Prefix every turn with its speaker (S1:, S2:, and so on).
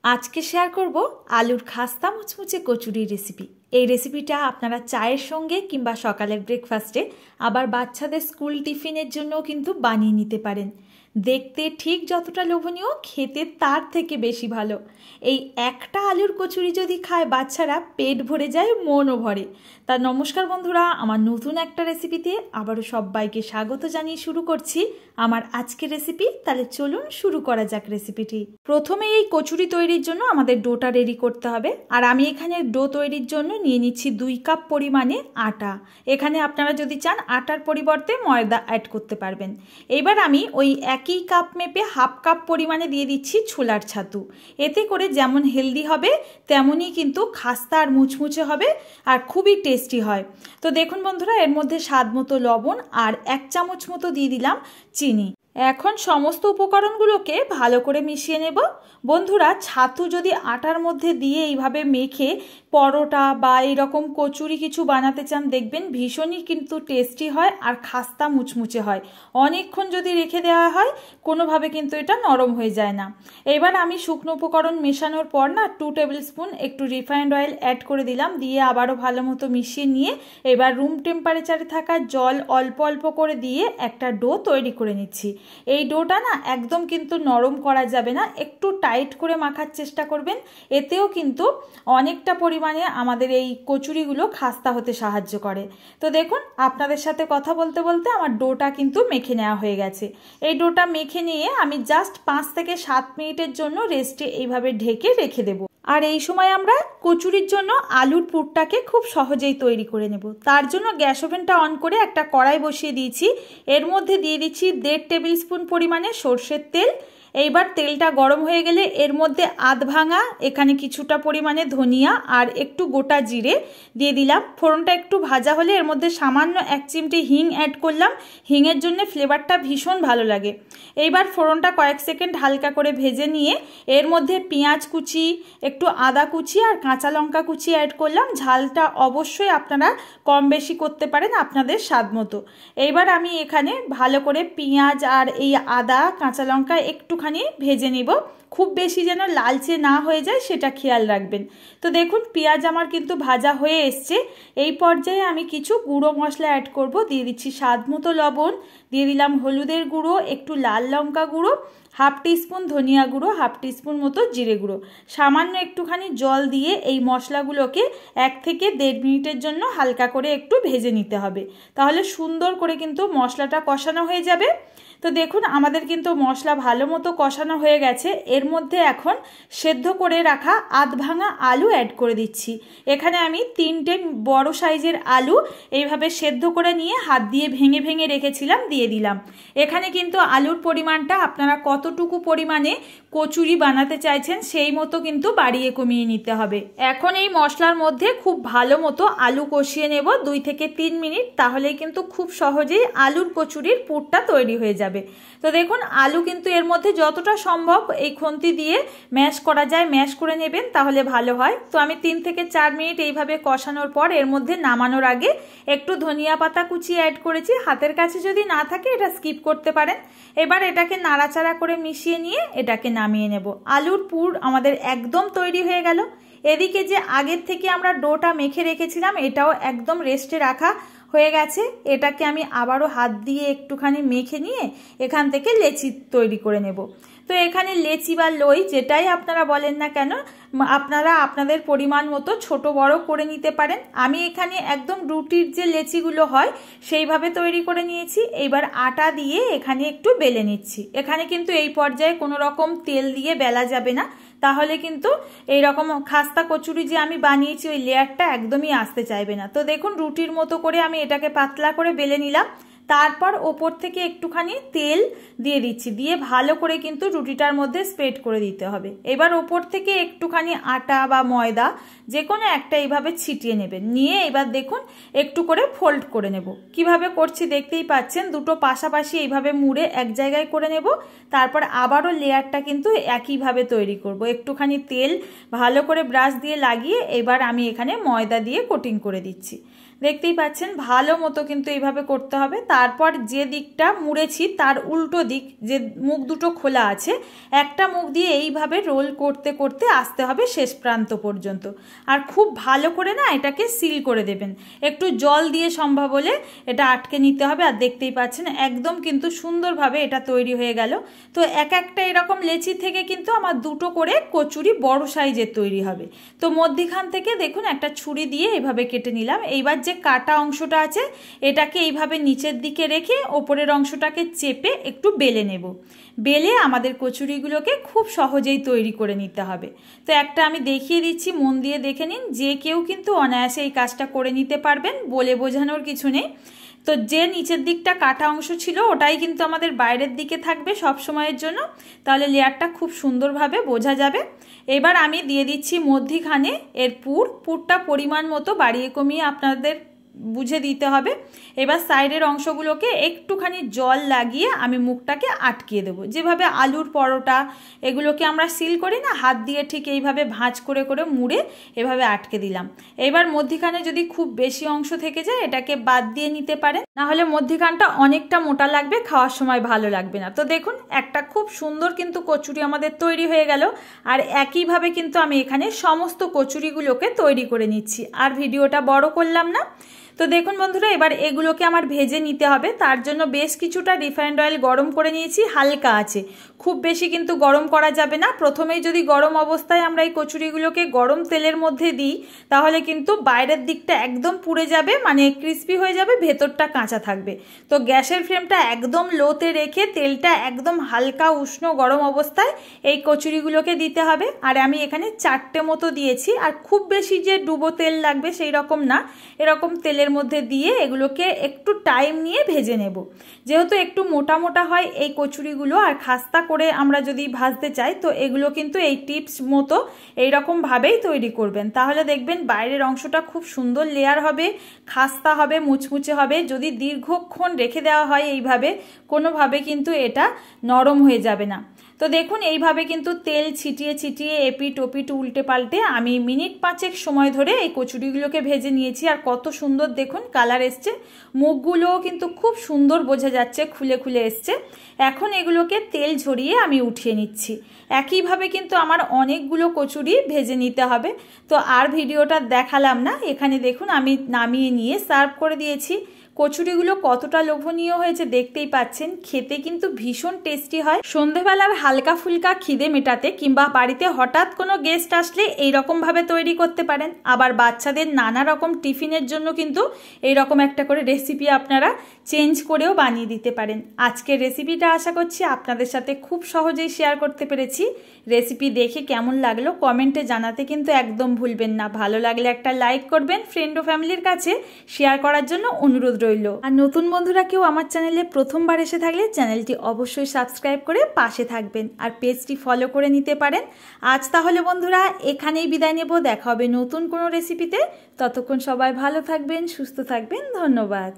S1: আজকে শেয়ার করব আলুর খাস্তা মুচমুচে কচুরি রেসিপি। এই রেসিপিটা আপনারা চায়ের সঙ্গে কিংবা সকালের ব্রেকফাস্টে আবার বাচ্চাদের স্কুল টিফিনের জন্যও কিন্তু বানিয়ে নিতে পারেন। দেখতে ঠিক যতটা লোভনীয়, খেতে তার থেকে বেশি ভালো। এই একটা আলুর কচুরি যদি খায় বাচ্চারা, পেট ভরে যায়, মনও ভরে। তা নমস্কার বন্ধুরা, আমার নতুন একটা রেসিপিতে আবারও সবাইকে স্বাগত জানিয়ে শুরু করছি আমার আজকের রেসিপি। তাহলে চলুন শুরু করা যাক রেসিপিটি। প্রথমে এই কচুরি তৈরির জন্য আমাদের ডোটা রেডি করতে হবে। আর আমি এখানে ডো তৈরির জন্য নিয়ে নিচ্ছি 2 কাপ পরিমাণে আটা। এখানে আপনারা যদি চান আটার পরিবর্তে ময়দা অ্যাড করতে পারবেন। এবার আমি ওই একই কাপ মেপে হাফ কাপ পরিমাণে দিয়ে দিচ্ছি ছোলার ছাতু। এতে করে যেমন হেলদি হবে তেমনই কিন্তু খাস্তা আর মুচমুচে হবে আর খুবই টেস্টি হয়। তো দেখুন বন্ধুরা, এর মধ্যে স্বাদ মতো লবণ আর 1 চামচ মতো দিয়ে দিলাম চিনি। এখন সমস্ত উপকরণগুলোকে ভালো করে মিশিয়ে নেব। বন্ধুরা, ছাতু যদি আটার মধ্যে দিয়ে এইভাবে মেখে পরোটা বা এইরকম কচুরি কিছু বানাতে চান, দেখবেন ভীষণই কিন্তু টেস্টি হয় আর খাস্তা মুচমুচে হয়। অনেকক্ষণ যদি রেখে দেওয়া হয় কোনোভাবে কিন্তু এটা নরম হয়ে যায় না। এবার আমি শুকনো উপকরণ মেশানোর পর 2 টেবিল স্পুন একটু রিফাইন্ড অয়েল অ্যাড করে দিলাম। দিয়ে আবারও ভালো মতো মিশিয়ে নিয়ে এবার রুম টেম্পারেচারে থাকা জল অল্প অল্প করে দিয়ে একটা ডো তৈরি করে নিচ্ছি। এই ডোটা একদম কিন্তু নরম করা যাবে না, একটু টাইট করে মাখার চেষ্টা করবেন। এতেও কিন্তু অনেকটা পরিমাণে আমাদের এই কচুরিগুলো খাস্তা হতে সাহায্য করে। তো দেখুন, আপনাদের সাথে কথা বলতে বলতে আমার ডোটা কিন্তু মেখে নেওয়া হয়ে গেছে। এই ডোটা মেখে নিয়ে আমি জাস্ট 5 থেকে 7 মিনিটের জন্য রেস্টে এইভাবে ঢেকে রেখে দেবো। আর এই সময় আমরা কচুরির জন্য আলুর পুরটাকে খুব সহজেই তৈরি করে নেব। তার জন্য গ্যাস ওভেনটা অন করে একটা কড়াই বসিয়ে দিয়েছি। এর মধ্যে দিয়ে দিচ্ছি 1.5 টেবিল স্পুন পরিমাণে সর্ষের তেল। এইবার তেলটা গরম হয়ে গেলে এর মধ্যে আধ ভাঙা এখানে কিছুটা পরিমাণে ধনিয়া আর একটু গোটা জিরে দিয়ে দিলাম। ফোড়নটা একটু ভাজা হলে এর মধ্যে সামান্য 1 চিমটি হিং অ্যাড করলাম। হিংয়ের জন্য ফ্লেভারটা ভীষণ ভালো লাগে। এইবার ফোড়নটা কয়েক সেকেন্ড হালকা করে ভেজে নিয়ে এর মধ্যে পেঁয়াজ কুচি, একটু আদা কুচি আর কাঁচা লঙ্কা কুচি অ্যাড করলাম। ঝালটা অবশ্যই আপনারা কম বেশি করতে পারেন আপনাদের স্বাদ মতো। এইবার আমি এখানে ভালো করে পেঁয়াজ আর এই আদা কাঁচা লঙ্কা একটুখানি ভেজে নিব। খুব বেশি যেন লালচে না হয়ে যায় সেটা খেয়াল রাখবেন। তো দেখুন, পেঁয়াজ আমার কিন্তু ভাজা হয়ে এসছে। এই পর্যায়ে আমি কিছু গুঁড়ো মশলা অ্যাড করব। দিয়ে দিচ্ছি স্বাদ মতো লবণ, দিয়ে দিলাম হলুদের গুঁড়ো, একটু লাল লঙ্কা গুঁড়ো, হাফ টিস্পুন ধনিয়া গুঁড়ো, হাফ টিস্পুন মতো জিরে গুঁড়ো, সামান্য একটুখানি জল দিয়ে এই মশলাগুলোকে 1 থেকে 1.5 মিনিটের জন্য হালকা করে একটু ভেজে নিতে হবে। তাহলে সুন্দর করে কিন্তু মশলাটা কষানো হয়ে যাবে। তো দেখুন, আমাদের কিন্তু মশলা ভালো মতো কষানো হয়ে গেছে। এর মধ্যে এখন সেদ্ধ করে রাখা আধ ভাঙা আলু অ্যাড করে দিচ্ছি। এখানে আমি 3টে বড় সাইজের আলু এইভাবে সেদ্ধ করে নিয়ে হাত দিয়ে ভেঙে ভেঙে রেখেছিলাম, দিয়ে দিলাম। এখানে কিন্তু আলুর পরিমাণটা আপনারা কতটুকু পরিমাণে কচুরি বানাতে চাইছেন সেই মতো কিন্তু বাড়িয়ে কমিয়ে নিতে হবে। এখন এই মশলার মধ্যে খুব ভালো মতো আলু কষিয়ে নেব 2 থেকে 3 মিনিট। তাহলেই কিন্তু খুব সহজেই আলুর কচুরির পুরটা তৈরি হয়ে যাবে। তো দেখুন, আলু কিন্তু এর মধ্যে যতটা সম্ভব এই খুন্তি দিয়ে ম্যাশ করা যায় ম্যাশ করে নেবেন, তাহলে ভালো হয়। তো আমি 3 থেকে 4 মিনিট এইভাবে কষানোর পর এর মধ্যে নামানোর আগে একটু ধনিয়া পাতা কুচি অ্যাড করেছি। হাতের কাছে যদি না থাকে এটা স্কিপ করতে পারেন। এবার এটাকে নাড়াচাড়া করে মিশিয়ে নিয়ে এটাকে নামিয়ে নেব। আলুর পুর আমাদের একদম তৈরি হয়ে গেল। এদিকে যে আগের থেকে আমরা ডোটা মেখে রেখেছিলাম এটাও একদম রেস্টে রাখা হয়ে গেছে। এটাকে আমি আবারও হাত দিয়ে একটুখানি মেখে নিয়ে এখান থেকে লেচি তৈরি করে নেব। তো এখানে লেচি বা লই যেটাই আপনারা বলেন না কেন, আপনারা আপনাদের পরিমাণ মতো ছোট বড় করে নিতে পারেন। আমি এখানে একদম রুটির যে লেচিগুলো হয় সেইভাবে তৈরি করে নিয়েছি। এইবার আটা দিয়ে এখানে একটু বেলে নিচ্ছি। এখানে কিন্তু এই পর্যায়ে কোনো রকম তেল দিয়ে বেলা যাবে না, তাহলে কিন্তু এইরকম খাস্তা কচুরি যে আমি বানিয়েছি ওই লেয়ারটা একদমই আসতে চাইবে না। তো দেখুন, রুটির মতো করে আমি এটাকে পাতলা করে বেলে নিলাম। তারপর ওপর থেকে একটুখানি তেল দিয়ে দিচ্ছি, দিয়ে ভালো করে কিন্তু রুটিটার মধ্যে স্প্রেড করে দিতে হবে। এবার ওপর থেকে একটুখানি আটা বা ময়দা যে কোনো একটা এইভাবে ছিটিয়ে নেবেন। নিয়ে এবার দেখুন একটু করে ফোল্ড করে নেব। কিভাবে করছি দেখতেই পাচ্ছেন, দুটো পাশাপাশি এইভাবে মুড়ে এক জায়গায় করে নেব। তারপর আবারও লেয়ারটা কিন্তু একইভাবে তৈরি করব। একটুখানি তেল ভালো করে ব্রাশ দিয়ে লাগিয়ে এবার আমি এখানে ময়দা দিয়ে কোটিং করে দিচ্ছি। দেখতেই পাচ্ছেন ভালো মতো কিন্তু এইভাবে করতে হবে। তারপর যে দিকটা মুড়েছি তার উল্টো দিক যে মুখ দুটো খোলা আছে, একটা মুখ দিয়ে এইভাবে রোল করতে করতে আসতে হবে শেষ প্রান্ত পর্যন্ত। আর খুব ভালো করে না এটাকে সিল করে দেবেন, একটু জল দিয়ে সম্ভব হলে এটা আটকে নিতে হবে। আর দেখতেই পাচ্ছেন একদম কিন্তু সুন্দরভাবে এটা তৈরি হয়ে গেল। তো এক একটা এরকম লেচি থেকে কিন্তু আমার দুটো করে কচুরি বড় সাইজের তৈরি হবে। তো মধ্যিখান থেকে দেখুন একটা ছুরি দিয়ে এইভাবে কেটে নিলাম। এইবার যে কাটা অংশটা আছে এটাকে এইভাবে নিচের দিকে রেখে ওপরের অংশটাকে চেপে একটু বেলে নেব। বেলে আমাদের কচুরিগুলোকে খুব সহজেই তৈরি করে নিতে হবে। তো একটা আমি দেখিয়ে দিচ্ছি, মন দিয়ে দেখে নিন, যে কেউ কিন্তু অনায়াসে এই কাজটা করে নিতে পারবেন, বলে বোঝানোর কিছু নেই। তো যে নিচের দিকটা কাটা অংশ ছিল ওটাই কিন্তু আমাদের বাইরের দিকে থাকবে সব সময়ের জন্য, তাহলে লেয়ারটা খুব সুন্দরভাবে বোঝা যাবে। এবার আমি দিয়ে দিচ্ছি মধ্যিখানে এর পুরটা পরিমাণ মতো বাড়িয়ে কমিয়ে আপনাদের বুঝে দিতে হবে। এবার সাইডের অংশগুলোকে একটুখানি জল লাগিয়ে আমি মুখটাকে আটকিয়ে দেবো, যেভাবে আলুর পরোটা এগুলোকে আমরা সিল করি না, হাত দিয়ে ঠিক এইভাবে ভাঁজ করে করে মুড়ে এভাবে আটকে দিলাম। এবার মধ্যিখানে যদি খুব বেশি অংশ থেকে যায় এটাকে বাদ দিয়ে নিতে পারেন, না হলে মধ্যিখানটা অনেকটা মোটা লাগবে, খাওয়ার সময় ভালো লাগবে না। তো দেখুন একটা খুব সুন্দর কিন্তু কচুরি আমাদের তৈরি হয়ে গেল। আর একইভাবে কিন্তু আমি এখানে সমস্ত কচুরিগুলোকে তৈরি করে নিচ্ছি, আর ভিডিওটা বড় করলাম না। তো দেখুন বন্ধুরা, এবার এগুলোকে আমার ভেজে নিতে হবে। তার জন্য বেশ কিছুটা রিফাইন্ড অয়েল গরম করে নিয়েছি, হালকা আছে, খুব বেশি কিন্তু গরম করা যাবে না। প্রথমেই যদি গরম অবস্থায় আমরা এই কচুরিগুলোকে গরম তেলের মধ্যে দিই তাহলে কিন্তু বাইরের দিকটা একদম পুড়ে যাবে, মানে ক্রিস্পি হয়ে যাবে, ভেতরটা কাঁচা থাকবে। তো গ্যাসের ফ্লেমটা একদম লোতে রেখে তেলটা একদম হালকা উষ্ণ গরম অবস্থায় এই কচুরিগুলোকে দিতে হবে। আর আমি এখানে 4টে মতো দিয়েছি, আর খুব বেশি যে ডুবো তেল লাগবে সেই রকম না, এরকম তেলের মধ্যে দিয়ে এগুলোকে একটু টাইম নিয়ে ভেজে নেব। যেহেতু একটু মোটা মোটা হয় এই কচুরিগুলো, আর খাস্তা করে আমরা যদি ভাজতে চাই তো এগুলো কিন্তু এই টিপস মতো এইরকম ভাবেই তৈরি করবেন, তাহলে দেখবেন বাইরের অংশটা খুব সুন্দর লেয়ার হবে, খাস্তা হবে, মুচমুচে হবে। যদি দীর্ঘক্ষণ রেখে দেওয়া হয় এইভাবে, কোনোভাবে কিন্তু এটা নরম হয়ে যাবে না। তো দেখুন এইভাবে কিন্তু তেল ছিটিয়ে ছিটিয়ে এপিট ওপিট উল্টে পাল্টে আমি মিনিট 5 সময় ধরে এই কচুরিগুলোকে ভেজে নিয়েছি। আর কত সুন্দর দেখুন কালার এসছে, মুখগুলোও কিন্তু খুব সুন্দর বোঝা যাচ্ছে, খুলে খুলে এসছে। এখন এগুলোকে তেল ঝরিয়ে আমি উঠিয়ে নিচ্ছি। একইভাবে কিন্তু আমার অনেকগুলো কচুরি ভেজে নিতে হবে। তো আর ভিডিওটা দেখালাম না, এখানে দেখুন আমি নামিয়ে নিয়ে সার্ভ করে দিয়েছি। কচুরিগুলো কতটা লোভনীয় হয়েছে দেখতেই পাচ্ছেন, খেতে কিন্তু ভীষণ টেস্টি হয়। সন্ধেবেলার হালকা ফুলকা খিদে মেটাতে কিংবা বাড়িতে হঠাৎ কোনো গেস্ট আসলে এইরকম ভাবে তৈরি করতে পারেন। আবার বাচ্চাদের নানা রকম টিফিনের জন্য কিন্তু এইরকম একটা করে রেসিপি আপনারা চেঞ্জ করেও বানিয়ে দিতে পারেন। আজকের রেসিপিটা আশা করছি আপনাদের সাথে খুব সহজেই শেয়ার করতে পেরেছি। রেসিপি দেখে কেমন লাগলো কমেন্টে জানাতে কিন্তু একদম ভুলবেন না। ভালো লাগলে একটা লাইক করবেন, ফ্রেন্ড ও ফ্যামিলির কাছে শেয়ার করার জন্য অনুরোধ রইল। আর নতুন বন্ধুরা কেউ আমার চ্যানেলে প্রথমবার এসে থাকলে চ্যানেলটি অবশ্যই সাবস্ক্রাইব করে পাশে থাকবেন, আর পেজটি ফলো করে নিতে পারেন। আজ তাহলে বন্ধুরা এখানেই বিদায় নেব, দেখা হবে নতুন কোনো রেসিপিতে। ততক্ষণ সবাই ভালো থাকবেন, সুস্থ থাকবেন, ধন্যবাদ।